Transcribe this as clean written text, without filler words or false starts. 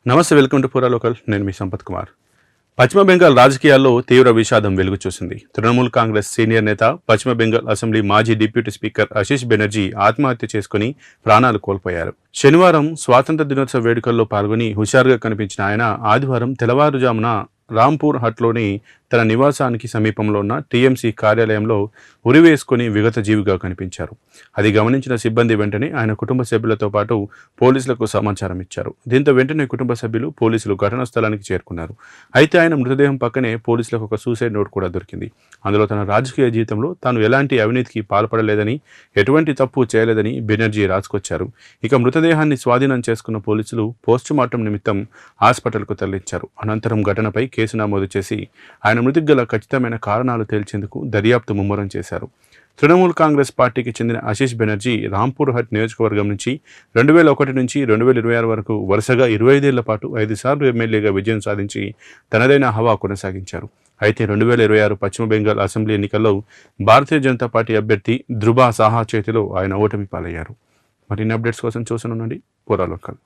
నమస్తే, welcome to పూరా local. నేను మీ సంపత్ కుమార్. పశ్చిమ బెంగాల్ రాజకీయాల్లో తీవ్ర విషాదం వెలుగు చూసింది. తృణమూల్ కాంగ్రెస్ సీనియర్ నేత, పశ్చిమ బెంగాల్ అసెంబ్లీ మాజీ డిప్యూటీ స్పీకర్ ఆశీష్ బెనర్జీ ఆత్మహత్య చేసుకుని ప్రాణాలు కోల్పోయారు. శనివారం స్వాతంత్ర దినోత్సవ వేడుకల్లో పాల్గొని హుషారుగా కనిపించిన ఆయన ఆదివారం తెల్లవారుజామున రాంపూర్ హట్లోని తన నివాసానికి సమీపంలో ఉన్న టీఎంసీ కార్యాలయంలో ఉరివేసుకుని విగత జీవిగా కనిపించారు. అది గమనించిన సిబ్బంది వెంటనే ఆయన కుటుంబ సభ్యులతో పాటు పోలీసులకు సమాచారం ఇచ్చారు. దీంతో వెంటనే కుటుంబ సభ్యులు, పోలీసులు ఘటనా స్థలానికి చేరుకున్నారు. అయితే ఆయన మృతదేహం పక్కనే పోలీసులకు ఒక సూసైడ్ నోట్ కూడా దొరికింది. అందులో తన రాజకీయ జీవితంలో తాను ఎలాంటి అవినీతికి పాల్పడలేదని, ఎటువంటి తప్పు చేయలేదని బెనర్జీ రాసుకొచ్చారు. ఇక మృతదేహాన్ని స్వాధీనం చేసుకున్న పోలీసులు పోస్టుమార్టం నిమిత్తం హాస్పిటల్కు తరలించారు. అనంతరం ఘటనపై కేసు నమోదు చేసి ఆయన మృతికి గల ఖచ్చితమైన కారణాలు తేల్చేందుకు దర్యాప్తు ముమ్మరం చేశారు. తృణమూల్ కాంగ్రెస్ పార్టీకి చెందిన ఆశీష్ బెనర్జీ రాంపూర్ హట్ నియోజకవర్గం నుంచి 2001 నుంచి 2026 వరకు వరుసగా 25 ఏళ్ల పాటు 5 సార్లు ఎమ్మెల్యేగా విజయం సాధించి తనదైన హవా కొనసాగించారు. అయితే 2026 పశ్చిమ బెంగాల్ అసెంబ్లీ ఎన్నికల్లో భారతీయ జనతా పార్టీ అభ్యర్థి ధ్రువ సాహా చేతిలో ఆయన ఓటమి పాలయ్యారు. మరిన్ని అప్డేట్స్ కోసం చూస్తూనే ఉండండి పూరా లోకల్.